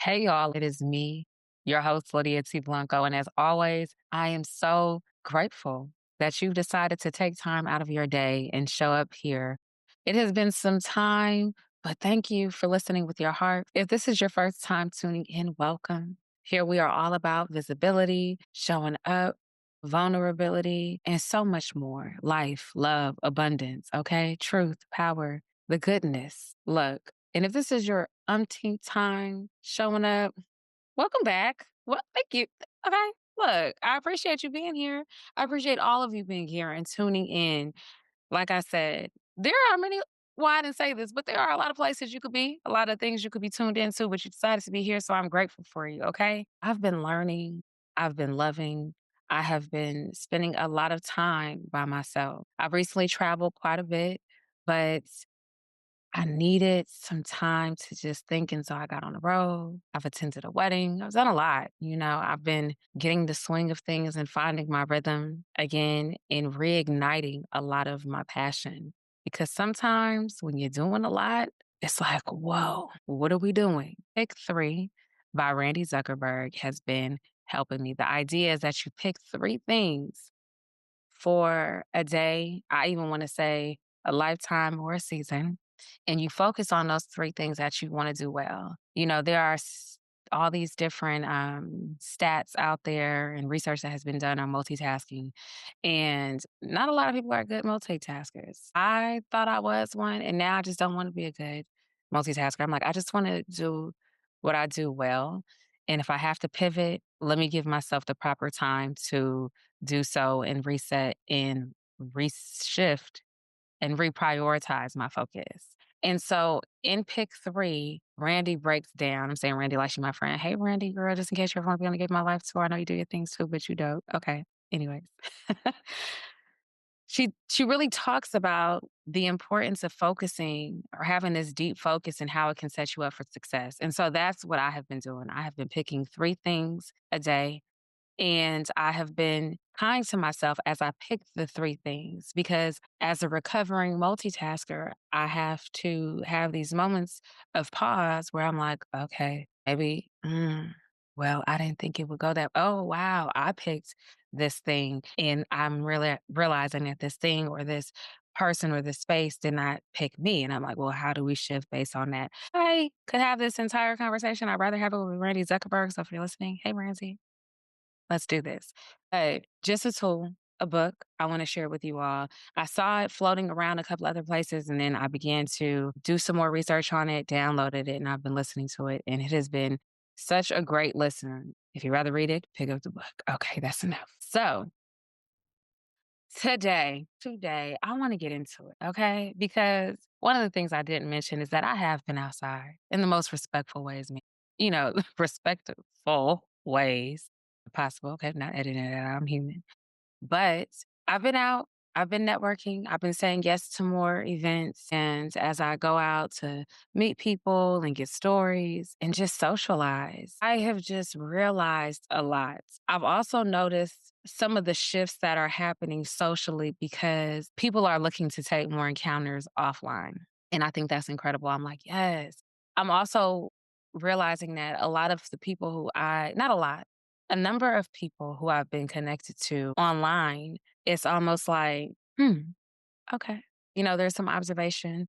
Hey, y'all, it is me, your host, Lydia T. Blanco. And as always, I am so grateful that you've decided to take time out of your day and show up here. It has been some time, but thank you for listening with your heart. If this is your first time tuning in, welcome. Here we are all about visibility, showing up, vulnerability, and so much more life, love, abundance, okay? Truth, power, the goodness. Look, and if this is your umpteenth time showing up, welcome back. Well, thank you. Okay. Look, I appreciate you being here. I appreciate all of you being here and tuning in. Like I said, there are many, well, I didn't say this, but there are a lot of places you could be, a lot of things you could be tuned into, but you decided to be here. So I'm grateful for you. Okay. I've been learning, I've been loving, I have been spending a lot of time by myself. I've recently traveled quite a bit, but I needed some time to just think, and so I got on the road. I've attended a wedding. I've done a lot. I've been getting the swing of things and finding my rhythm again and reigniting a lot of my passion. Because sometimes when you're doing a lot, it's like, whoa, what are we doing? Pick three by Randy Zuckerberg has been helping me. The idea is that you pick three things for a day. I even want to say a lifetime or a season, and you focus on those three things that you want to do well. There are all these different stats out there and research that has been done on multitasking, and not a lot of people are good multitaskers. I thought I was one, and now I just don't want to be a good multitasker. I'm like, I just want to do what I do well. And if I have to pivot, let me give myself the proper time to do so and reset and reshift and reprioritize my focus. And so in pick three, Randy breaks down. I'm saying Randy like she's my friend. Hey, Randy, girl, just in case you're ever going to give my life tour. I know you do your things too, but you don't. Okay. Anyways. She really talks about the importance of focusing or having this deep focus and how it can set you up for success. And so that's what I have been doing. I have been picking three things a day, and I have been kind to myself as I pick the three things because as a recovering multitasker, I have to have these moments of pause where I'm like, okay, maybe, well, I didn't think it would go that. Oh, wow, I picked this thing. And I'm really realizing that this thing or this person or this space did not pick me. And I'm like, well, how do we shift based on that? I could have this entire conversation. I'd rather have it with Randy Zuckerberg. So if you're listening, hey, Randy, let's do this. But just a tool, a book I want to share with you all. I saw it floating around a couple other places and then I began to do some more research on it, downloaded it, and I've been listening to it. And it has been such a great listen. If you'd rather read it, pick up the book. Okay, that's enough. So today, I want to get into it, okay? Because one of the things I didn't mention is that I have been outside in the most respectful ways, respectful ways possible. Okay, not editing it out. I'm human. But I've been out, I've been networking, I've been saying yes to more events. And as I go out to meet people and get stories and just socialize, I have just realized a lot. I've also noticed some of the shifts that are happening socially because people are looking to take more encounters offline. And I think that's incredible. I'm like, yes. I'm also realizing that a lot of the people not a lot, a number of people who I've been connected to online, it's almost like, okay. There's some observation.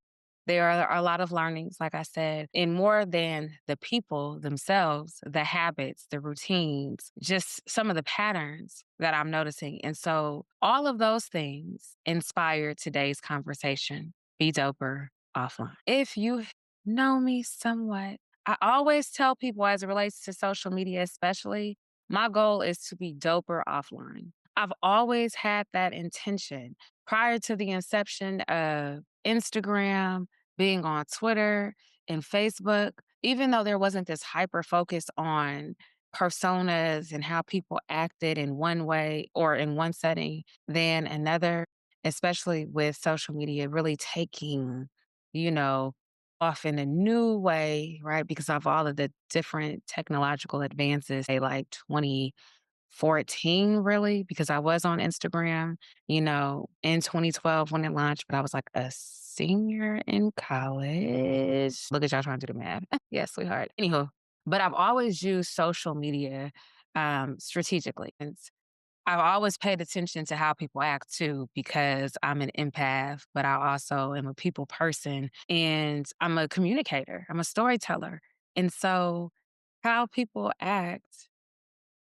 There are a lot of learnings, like I said, and more than the people themselves, the habits, the routines, just some of the patterns that I'm noticing. And so all of those things inspired today's conversation. Be doper offline. If you know me somewhat, I always tell people as it relates to social media, especially, my goal is to be doper offline. I've always had that intention prior to the inception of Instagram, being on Twitter and Facebook, even though there wasn't this hyper focus on personas and how people acted in one way or in one setting than another, especially with social media really taking, you know, off in a new way, right? Because of all of the different technological advances, say like 2014, really, because I was on Instagram, in 2012 when it launched, but I was like a senior in college. Look at y'all trying to do the math. Yes, sweetheart. Anywho, But I've always used social media strategically. And I've always paid attention to how people act too, because I'm an empath, but I also am a people person and I'm a communicator, I'm a storyteller. And so how people act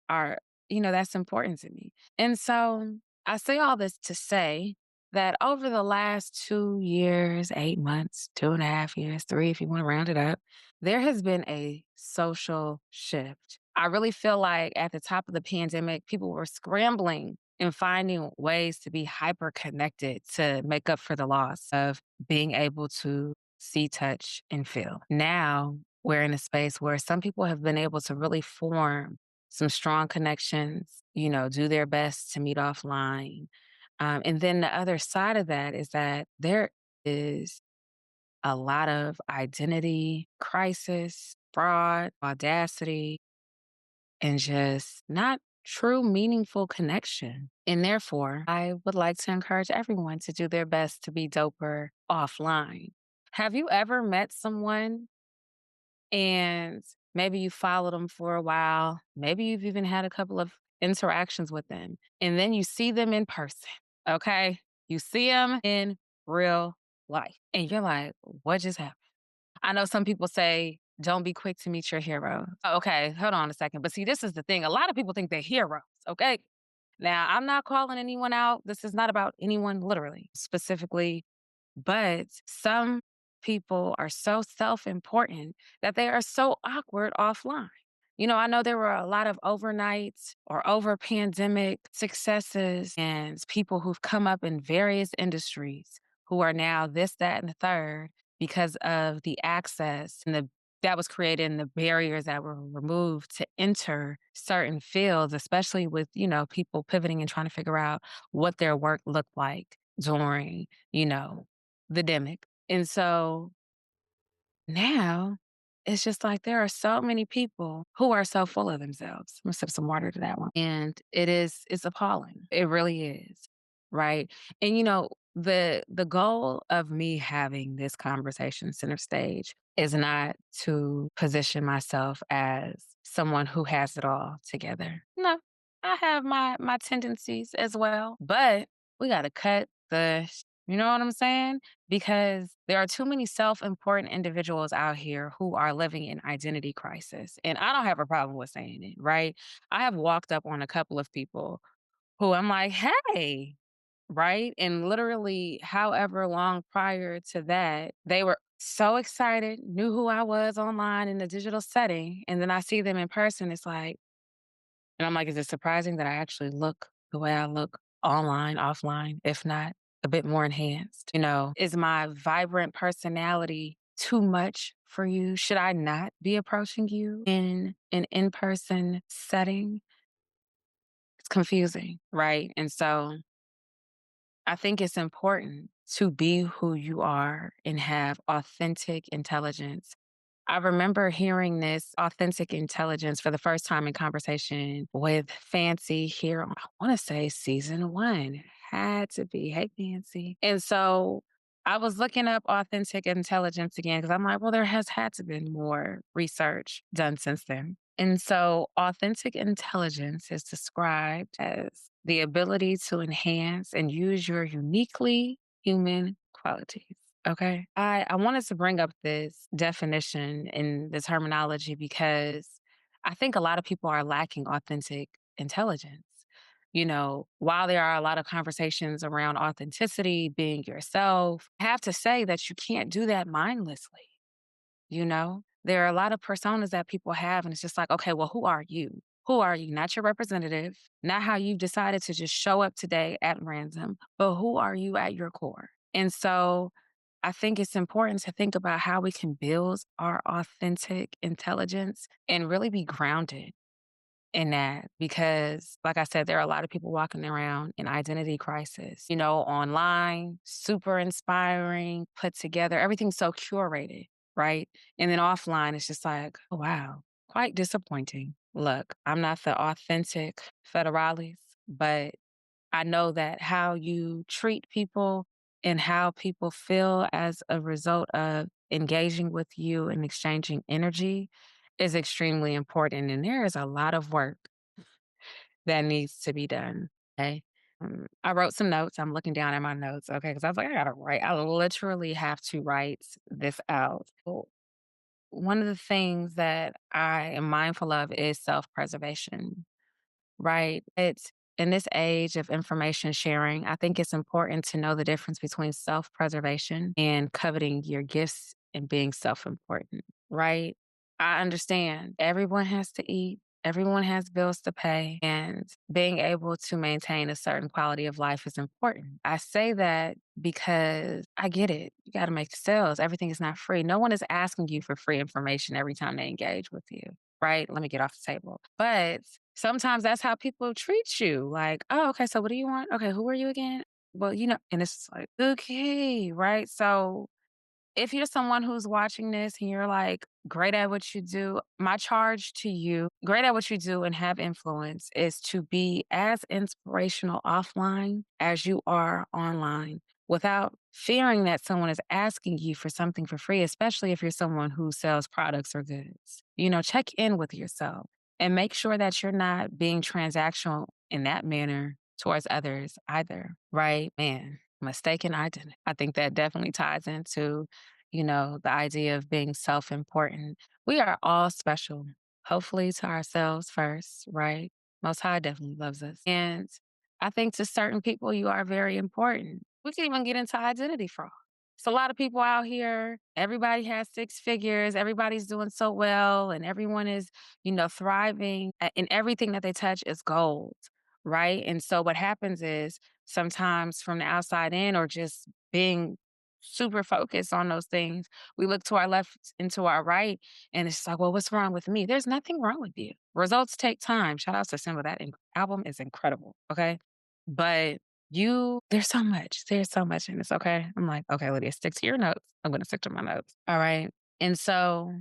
are, that's important to me. And so I say all this to say that over the last 2 years, 8 months, 2.5 years, three, if you want to round it up, there has been a social shift. I really feel like at the top of the pandemic, people were scrambling and finding ways to be hyper connected to make up for the loss of being able to see, touch, and feel. Now we're in a space where some people have been able to really form some strong connections, do their best to meet offline. And then the other side of that is that there is a lot of identity crisis, fraud, audacity, and just not true, meaningful connection. And therefore, I would like to encourage everyone to do their best to be doper offline. Have you ever met someone and maybe you followed them for a while? Maybe you've even had a couple of interactions with them, and then you see them in person, okay? You see them in real life, and you're like, what just happened? I know some people say, don't be quick to meet your hero. Okay, hold on a second. But see, this is the thing. A lot of people think they're heroes, okay? Now, I'm not calling anyone out. This is not about anyone literally, specifically, but some people are so self important that they are so awkward offline. I know there were a lot of overnight or over pandemic successes and people who've come up in various industries who are now this, that, and the third because of the access and the that was created and the barriers that were removed to enter certain fields, especially with, people pivoting and trying to figure out what their work looked like during, the demic. And so now it's just like there are so many people who are so full of themselves. I'm gonna sip some water to that one. And it's appalling. It really is. Right. And the goal of me having this conversation center stage is not to position myself as someone who has it all together. No, I have my tendencies as well, but we gotta cut you know what I'm saying? Because there are too many self-important individuals out here who are living in identity crisis. And I don't have a problem with saying it, right? I have walked up on a couple of people who I'm like, "Hey," right? And literally however long prior to that, they were so excited, knew who I was online in the digital setting, and then I see them in person, it's like, and I'm like, is it surprising that I actually look the way I look online, offline, if not a bit more enhanced? Is my vibrant personality too much for you? Should I not be approaching you in an in person setting? It's confusing, right? And so I think it's important to be who you are and have authentic intelligence. I remember hearing this authentic intelligence for the first time in conversation with Fancy here on, I want to say season one. Had to be. Hey, Fancy. And so I was looking up authentic intelligence again because I'm like, well, there has had to been more research done since then. And so authentic intelligence is described as the ability to enhance and use your uniquely human qualities. Okay. I wanted to bring up this definition and the terminology because I think a lot of people are lacking authentic intelligence. While there are a lot of conversations around authenticity, being yourself, I have to say that you can't do that mindlessly. There are a lot of personas that people have, and it's just like, okay, well, who are you? Who are you? Not your representative, not how you've decided to just show up today at random, but who are you at your core? And so I think it's important to think about how we can build our authentic intelligence and really be grounded in that because, like I said, there are a lot of people walking around in identity crisis, online, super inspiring, put together, everything's so curated, right? And then offline, it's just like, oh, wow, quite disappointing. Look, I'm not the authentic federalis, but I know that how you treat people and how people feel as a result of engaging with you and exchanging energy is extremely important, and there is a lot of work that needs to be done, okay? I wrote some notes. I'm looking down at my notes, okay, because I was like, "I gotta write." I literally have to write this out. Well, one of the things that I am mindful of is self-preservation. Right. It's in this age of information sharing, I think it's important to know the difference between self preservation and coveting your gifts and being self important. Right. I understand everyone has to eat, everyone has bills to pay, and being able to maintain a certain quality of life is important. I say that because I get it. You got to make sales. Everything is not free. No one is asking you for free information every time they engage with you. Right. Let me get off the table. But sometimes that's how people treat you. Like, "Oh, okay, so what do you want? Okay, who are you again?" Well, and it's like, "Okay," right? So if you're someone who's watching this and you're like great at what you do, my charge to you, great at what you do and have influence, is to be as inspirational offline as you are online without fearing that someone is asking you for something for free, especially if you're someone who sells products or goods. Check in with yourself and make sure that you're not being transactional in that manner towards others either, right? Man, mistaken identity. I think that definitely ties into the idea of being self important. We are all special, hopefully to ourselves first, right? Most High definitely loves us. And I think to certain people, you are very important. We can even get into identity fraud. It's a lot of people out here. Everybody has six figures. Everybody's doing so well, and everyone is, thriving. And everything that they touch is gold, right? And so what happens is sometimes from the outside in, or just being super focused on those things, we look to our left and to our right, and it's like, well, what's wrong with me? There's nothing wrong with you. Results take time. Shout out to Simba. That album is incredible. Okay. But there's so much, and it's okay. I'm like, okay, Lydia, stick to your notes. I'm going to stick to my notes. All right. And so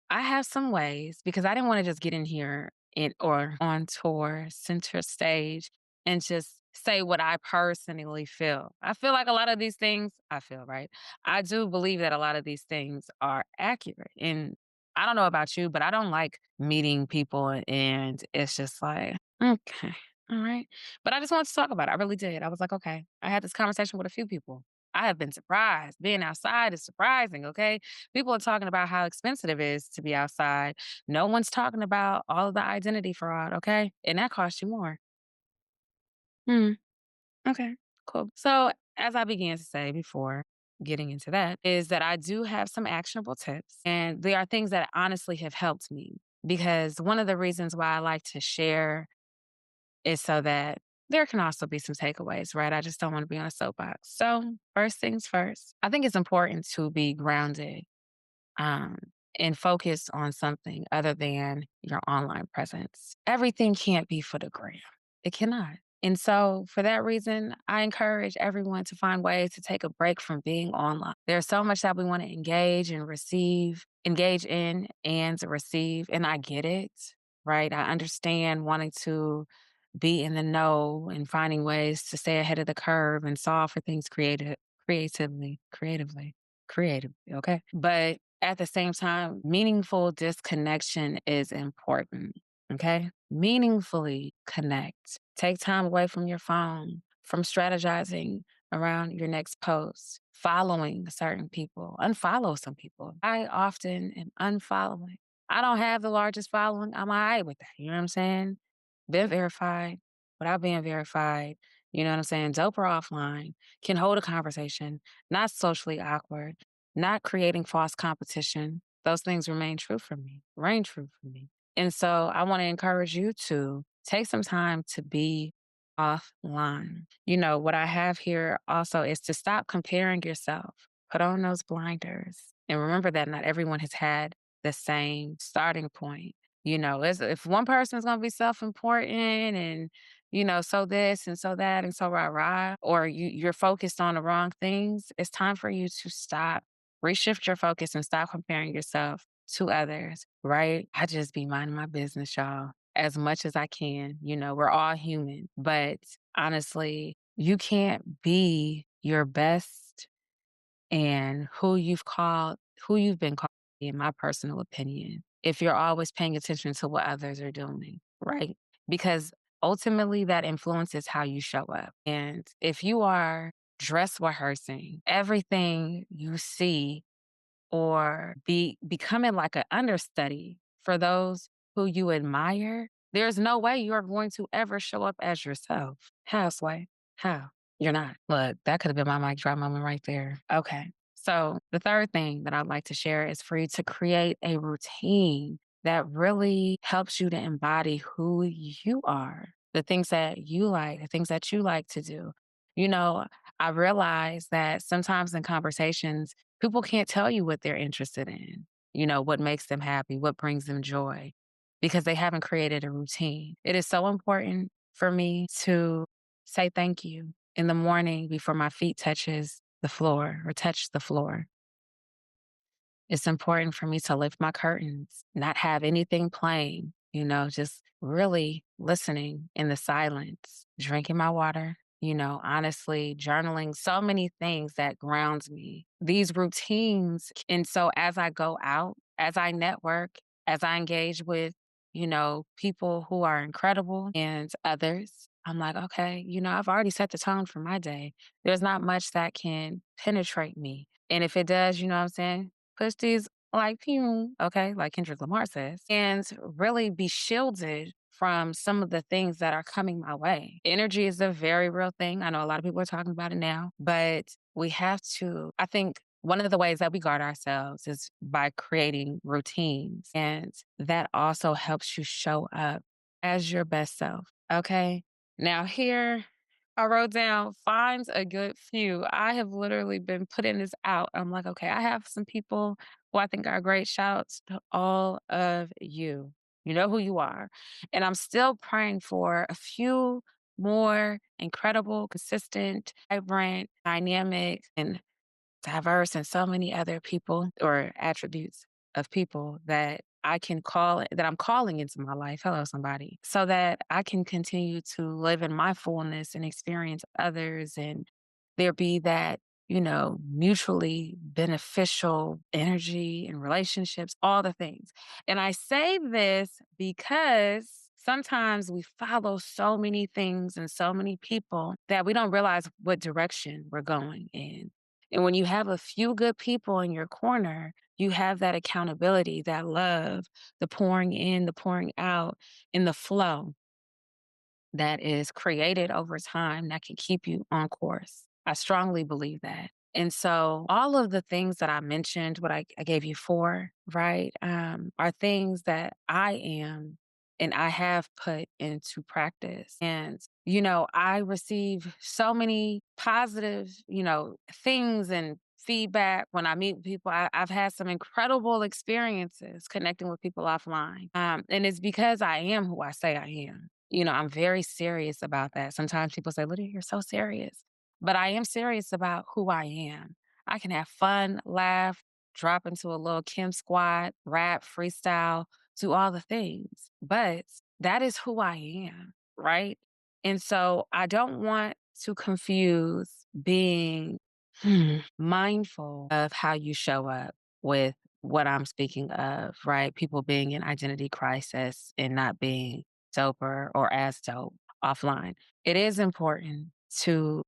I have some ways because I didn't want to just get in here or on tour, center stage, and just say what I personally feel. I feel like a lot of these things, I feel, right? I do believe that a lot of these things are accurate. And I don't know about you, but I don't like meeting people and it's just like, okay, all right. But I just wanted to talk about it. I really did. I was like, okay. I had this conversation with a few people. I have been surprised. Being outside is surprising, okay? People are talking about how expensive it is to be outside. No one's talking about all of the identity fraud, okay? And that costs you more. Hmm. Okay. Cool. So, as I began to say before getting into that, is that I do have some actionable tips, and they are things that honestly have helped me. Because one of the reasons why I like to share is so that there can also be some takeaways, right? I just don't want to be on a soapbox. So, first things first, I think it's important to be grounded um, and focus on something other than your online presence. Everything can't be for the gram. It cannot. And so, for that reason, I encourage everyone to find ways to take a break from being online. There's so much that we want to engage in and receive. And I get it, right? I understand wanting to be in the know and finding ways to stay ahead of the curve and solve for things creatively, okay? But at the same time, meaningful disconnection is important, okay? Meaningfully connect. Take time away from your phone, from strategizing around your next post, following certain people, unfollow some people. I often am unfollowing. I don't have the largest following. I'm all right with that. You know what I'm saying? Been verified without being verified. You know what I'm saying? Dope or offline, can hold a conversation, not socially awkward, not creating false competition. Those things reign true for me. And so I want to encourage you to take some time to be offline. What I have here also is to stop comparing yourself. Put on those blinders and remember that not everyone has had the same starting point. If one person is going to be self important and, so this and so that and so rah rah, or you're focused on the wrong things, it's time for you to stop, reshift your focus and stop comparing yourself to others, right? I just be minding my business, y'all, as much as I can. We're all human, but honestly, you can't be your best and who you've been called in my personal opinion, if you're always paying attention to what others are doing, right? Because ultimately that influences how you show up. And if you are dress rehearsing everything you see or becoming like an understudy for those who you admire, there's no way you're going to ever show up as yourself. How, Sway? How? You're not. Look, that could have been my mic drop moment right there. Okay. So the third thing that I'd like to share is for you to create a routine that really helps you to embody who you are, the things that you like, the things that you like to do. You know, I realize that sometimes in conversations, people can't tell you what they're interested in, what makes them happy, what brings them joy, because they haven't created a routine. It is so important for me to say thank you in the morning before my feet touches the floor or touch the floor. It's important for me to lift my curtains, not have anything playing, just really listening in the silence, drinking my water, honestly, journaling, so many things that grounds me. These routines. And so as I go out, as I network, as I engage with, people who are incredible and others, I'm like, okay, I've already set the tone for my day. There's not much that can penetrate me. And if it does, you know what I'm saying? Push these like pew, okay, like Kendrick Lamar says, and really be shielded from some of the things that are coming my way. Energy is a very real thing. I know a lot of people are talking about it now, but we have to, I think one of the ways that we guard ourselves is by creating routines. And that also helps you show up as your best self. Okay. Now, here I wrote down finds a good few. I have literally been putting this out. I'm like, okay, I have some people who I think are great. Shouts to all of you. You know who you are. And I'm still praying for a few more incredible, consistent, vibrant, dynamic, and diverse and so many other people or attributes of people that I can call that I'm calling into my life. Hello, somebody. So that I can continue to live in my fullness and experience others and there be that, mutually beneficial energy and relationships, all the things. And I say this because sometimes we follow so many things and so many people that we don't realize what direction we're going in. And when you have a few good people in your corner, you have that accountability, that love, the pouring in, the pouring out, and the flow that is created over time that can keep you on course. I strongly believe that. And so all of the things that I mentioned, what I gave you four, right, are things that I am and I have put into practice. And, I receive so many positive, things and feedback when I meet people. I've had some incredible experiences connecting with people offline. And it's because I am who I say I am. I'm very serious about that. Sometimes people say, Lydia, you're so serious. But I am serious about who I am. I can have fun, laugh, drop into a little Kim squad, rap, freestyle, do all the things. But that is who I am, right? And so I don't want to confuse being mindful of how you show up with what I'm speaking of, right? People being in identity crisis and not being doper or as dope offline. It is important to,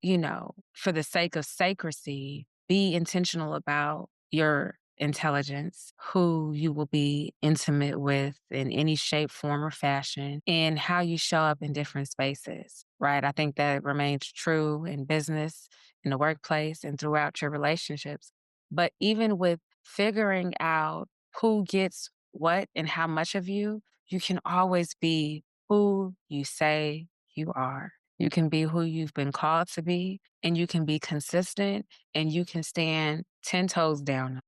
for the sake of sacrecy, be intentional about your intelligence, who you will be intimate with in any shape, form, or fashion, and how you show up in different spaces, right? I think that remains true in business, in the workplace, and throughout your relationships. But even with figuring out who gets what and how much of you, you can always be who you say you are. You can be who you've been called to be, and you can be consistent and you can stand 10 toes down.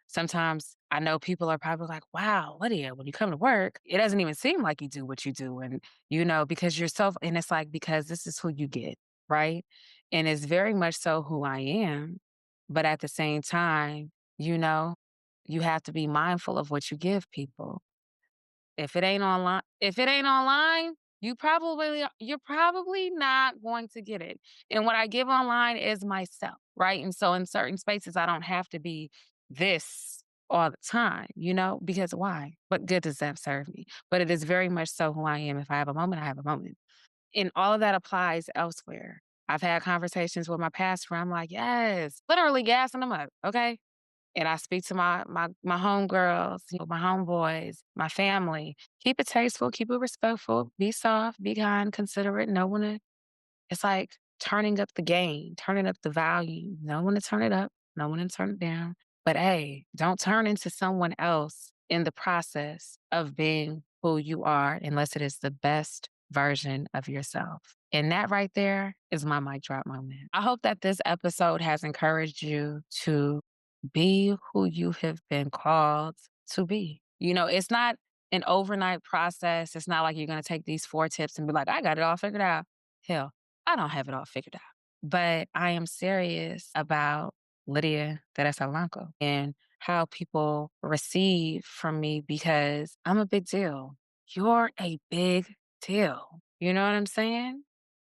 Sometimes I know people are probably like, wow, Lydia, when you come to work, it doesn't even seem like you do what you do. And, because you're so, and it's like, because this is who you get, right? And it's very much so who I am. But at the same time, you know, you have to be mindful of what you give people. If it ain't online, you're probably not going to get it. And what I give online is myself, right? And so in certain spaces, I don't have to be this. all the time, because why? What good does that serve me? But it is very much so who I am. If I have a moment, I have a moment. And all of that applies elsewhere. I've had conversations with my pastor. I'm like, yes, literally gassing them up. Okay. And I speak to my homegirls, my homeboys, my family. Keep it tasteful, keep it respectful, be soft, be kind, considerate, no one to it's like turning up the gain, turning up the volume. No one to turn it up, no one to turn it down. But hey, don't turn into someone else in the process of being who you are unless it is the best version of yourself. And that right there is my mic drop moment. I hope that this episode has encouraged you to be who you have been called to be. It's not an overnight process. It's not like you're going to take these 4 tips and be like, I got it all figured out. Hell, I don't have it all figured out. But I am serious about Lydia Teresa Blanco and how people receive from me because I'm a big deal. You're a big deal. You know what I'm saying?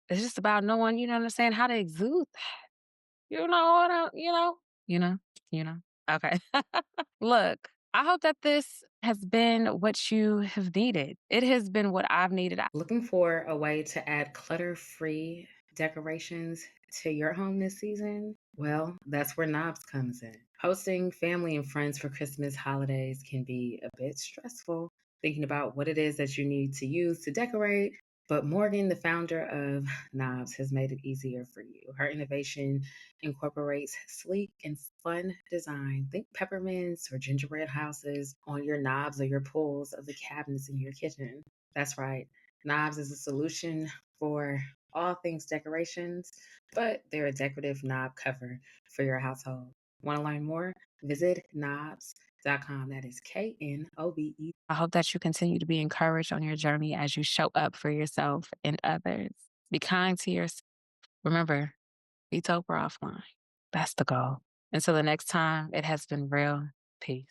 It's just about knowing, you know what I'm saying, how to exude that. You know what I, you know, you know. Okay. Look, I hope that this has been what you have needed. It has been what I've needed. Looking for a way to add clutter free decorations to your home this season? Well, that's where Knobs comes in. Hosting family and friends for Christmas holidays can be a bit stressful, thinking about what it is that you need to use to decorate. But Morgan, the founder of Knobs, has made it easier for you. Her innovation incorporates sleek and fun design. Think peppermints or gingerbread houses on your knobs or your pulls of the cabinets in your kitchen. That's right. Knobs is a solution for all things decorations, but they're a decorative knob cover for your household. Want to learn more? Visit knobs.com. That is KNOBE. I hope that you continue to be encouraged on your journey as you show up for yourself and others. Be kind to yourself. Remember, be Oprah offline. That's the goal. Until the next time, it has been real. Peace.